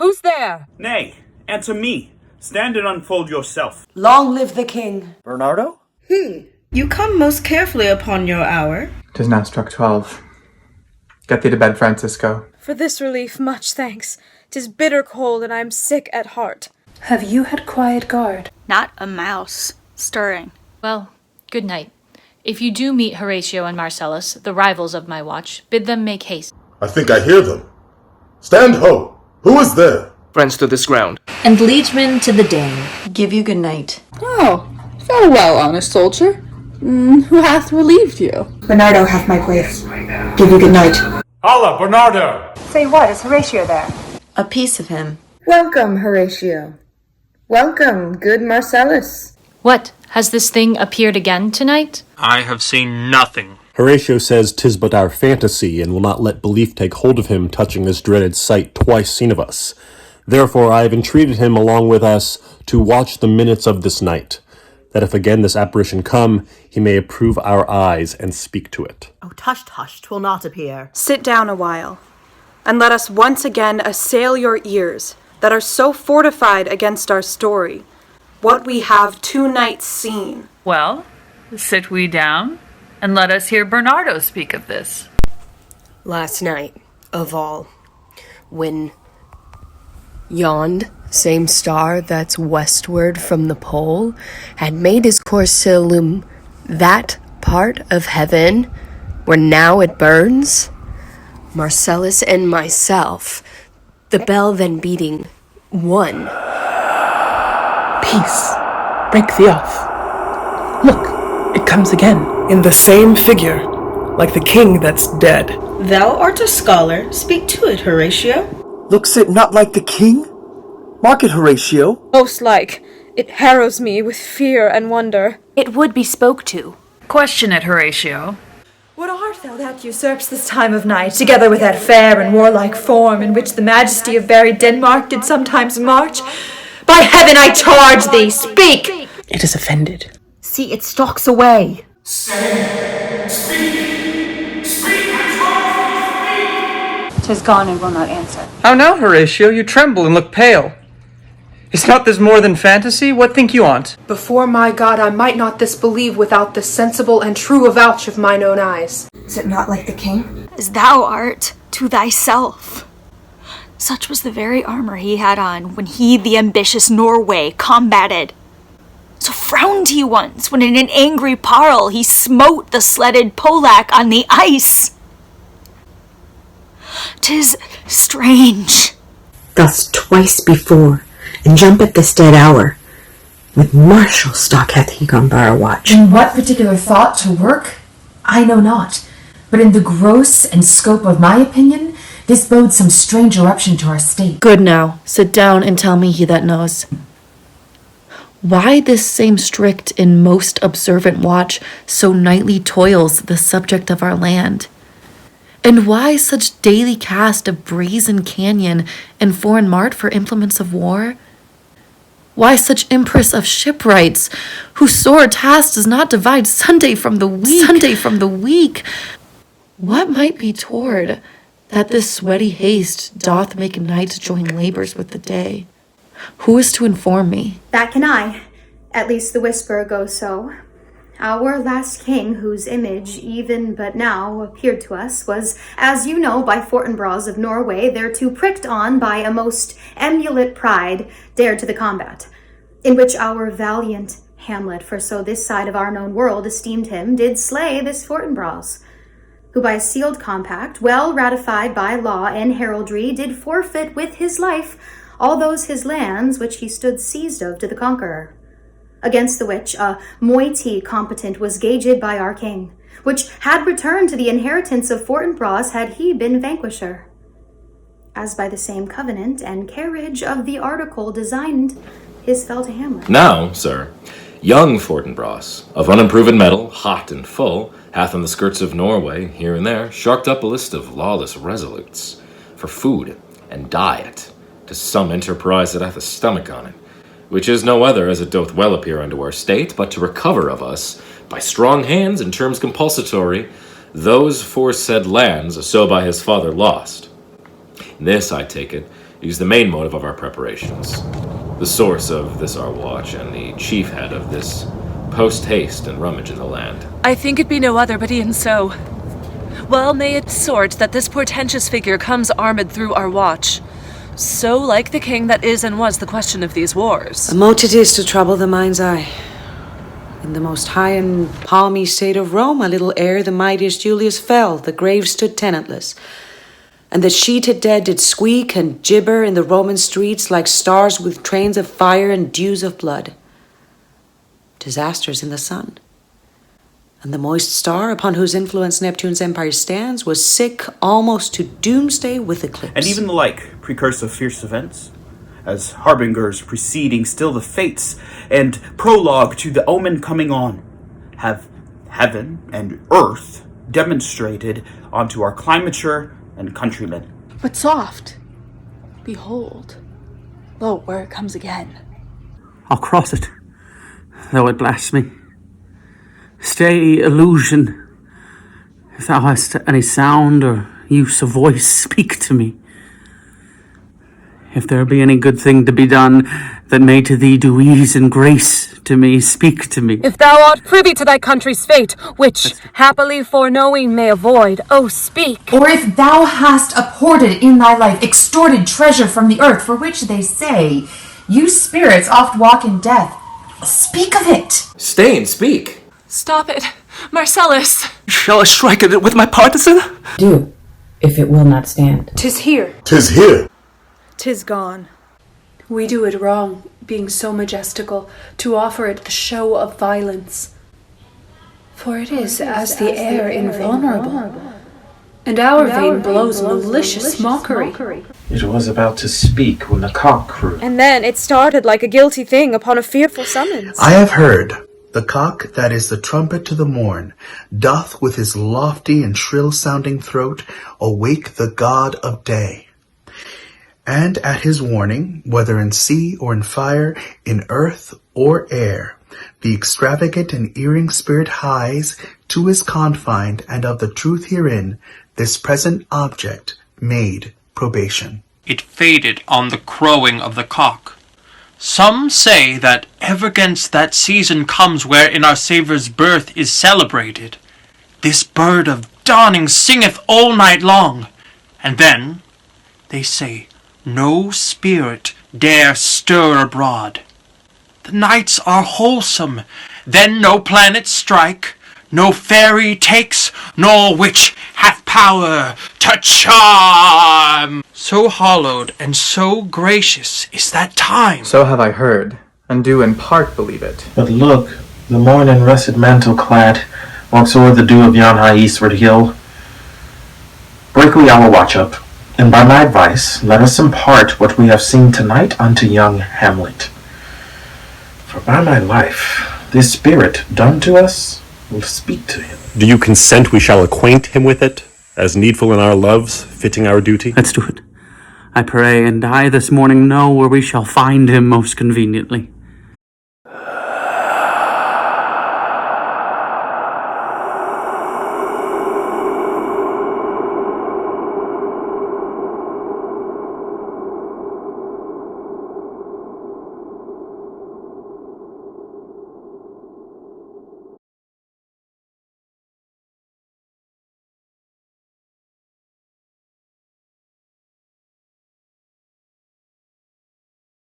Who's there? Nay, answer me. Stand and unfold yourself. Long live the king. Bernardo? You come most carefully upon your hour. 'Tis now struck 12. Get thee to bed, Francisco. For this relief, much thanks. 'Tis bitter cold, and I am sick at heart. Have you had quiet guard? Not a mouse stirring. Well, good night. If you do meet Horatio and Marcellus, the rivals of my watch, bid them make haste. I think I hear them. Stand ho! Who is there? Friends to this ground. And liegemen to the Dane. Give you good night. Oh, farewell, honest soldier. Who hath relieved you? Bernardo hath my place. Give you good night. Holla, Bernardo! Say what? Is Horatio there? A piece of him. Welcome, Horatio. Welcome, good Marcellus. What? Has this thing appeared again tonight? I have seen nothing. Horatio says 'tis but our fantasy, and will not let belief take hold of him touching this dreaded sight twice seen of us. Therefore I have entreated him along with us to watch the minutes of this night, that if again this apparition come, he may approve our eyes and speak to it. Oh, tush, 'twill not appear. Sit down a while, and let us once again assail your ears that are so fortified against our story, what we have 2 nights seen. Well, sit we down, and let us hear Bernardo speak of this. Last night, of all, when yond same star that's westward from the pole had made his course to illume that part of heaven where now it burns, Marcellus and myself, the bell then beating, one. Peace. Break thee off. Look, it comes again. In the same figure, like the king that's dead. Thou art a scholar. Speak to it, Horatio. Looks it not like the king? Mark it, Horatio. Most like. It harrows me with fear and wonder. It would be spoke to. Question it, Horatio. What art thou that usurps this time of night, together with that fair and warlike form in which the majesty of buried Denmark did sometimes march? By heaven, I charge thee, speak! It is offended. See, it stalks away. Say, speak! Speak, I charge thee, speak! 'Tis gone and will not answer. How now, Horatio? You tremble and look pale. Is not this more than fantasy? What think you on't? Before my God, I might not this believe without the sensible and true avouch of mine own eyes. Is it not like the king? As thou art to thyself. Such was the very armor he had on when he the ambitious Norway combated. So frowned he once when in an angry parle he smote the sledded Polack on the ice. 'Tis strange. Thus twice before, and jump at this dead hour. With martial stock hath he gone bar a watch. In what particular thought to work, I know not. But in the gross and scope of my opinion, this bodes some strange eruption to our state. Good now, sit down and tell me, he that knows. Why this same strict and most observant watch so nightly toils the subject of our land? And why such daily cast of brazen canyon and foreign mart for implements of war? Why such impress of shipwrights, whose sore task does not divide Sunday from the week? What might be toward that this sweaty haste doth make night join labors with the day? Who is to inform me? That can I. At least the whisper goes so. Our last king, whose image even but now appeared to us, was, as you know, by Fortinbras of Norway, thereto pricked on by a most emulate pride, dared to the combat, in which our valiant Hamlet, for so this side of our known world esteemed him, did slay this Fortinbras, who by a sealed compact, well ratified by law and heraldry, did forfeit with his life all those his lands which he stood seized of to the conqueror. Against the which a moiety competent was gauged by our king, which had returned to the inheritance of Fortinbras had he been vanquisher. As by the same covenant and carriage of the article designed his fell to Hamlet. Now, sir, young Fortinbras, of unimproved metal, hot and full, hath on the skirts of Norway, here and there, sharked up a list of lawless resolutes, for food and diet, to some enterprise that hath a stomach on it, which is no other, as it doth well appear unto our state, but to recover of us, by strong hands and terms compulsatory, those foresaid lands so by his father lost. This, I take it, He's the main motive of our preparations, the source of this our watch, and the chief head of this post-haste and rummage in the land. I think it be no other but e'en so. Well may it sort that this portentous figure comes armed through our watch. So like the king that is and was the question of these wars. A mote it is to trouble the mind's eye. In the most high and palmy state of Rome, a little ere the mightiest Julius fell, the grave stood tenantless, and the sheeted dead did squeak and gibber in the Roman streets like stars with trains of fire and dews of blood. Disasters in the sun. And the moist star, upon whose influence Neptune's empire stands, was sick almost to doomsday with eclipse. And even the like, precursor of fierce events, as harbingers preceding still the fates, and prologue to the omen coming on, have heaven and earth demonstrated onto our climature and countrymen. But soft, behold, lo, where it comes again. I'll cross it, though it blast me. Stay, illusion. If thou hast any sound or use of voice, speak to me. If there be any good thing to be done that may to thee do ease and grace to me, speak to me. If thou art privy to thy country's fate, which happily foreknowing may avoid, oh, speak. Or if thou hast uphoarded in thy life extorted treasure from the earth, for which they say, you spirits oft walk in death, speak of it. Stain, speak. Stop it, Marcellus. Shall I strike at it with my partisan? Do, if it will not stand. 'Tis here. 'Tis here. 'Tis gone. We do it wrong, being so majestical, to offer it the show of violence. For it is as the air invulnerable, and our vein blows malicious mockery. It was about to speak when the cock crew. And then it started like a guilty thing upon a fearful summons. I have heard. The cock that is the trumpet to the morn doth with his lofty and shrill-sounding throat awake the god of day. And at his warning, whether in sea or in fire, in earth or air, the extravagant and erring spirit hies to his confine, and of the truth herein, this present object made probation. It faded on the crowing of the cock. Some say that ever against that season comes wherein our Saviour's birth is celebrated. This bird of dawning singeth all night long, and then, they say, no spirit dare stir abroad. The nights are wholesome, then no planet strike, no fairy takes, nor witch hath power to charm. So hallowed and so gracious is that time. So have I heard, and do in part believe it. But look, the morn in russet mantle clad walks o'er the dew of yon high eastward hill. Break we our watch up, and by my advice let us impart what we have seen tonight unto young Hamlet. For by my life, this spirit done to us will speak to him. Do you consent we shall acquaint him with it, as needful in our loves, fitting our duty? Let's do it. I pray, and I this morning know where we shall find him most conveniently.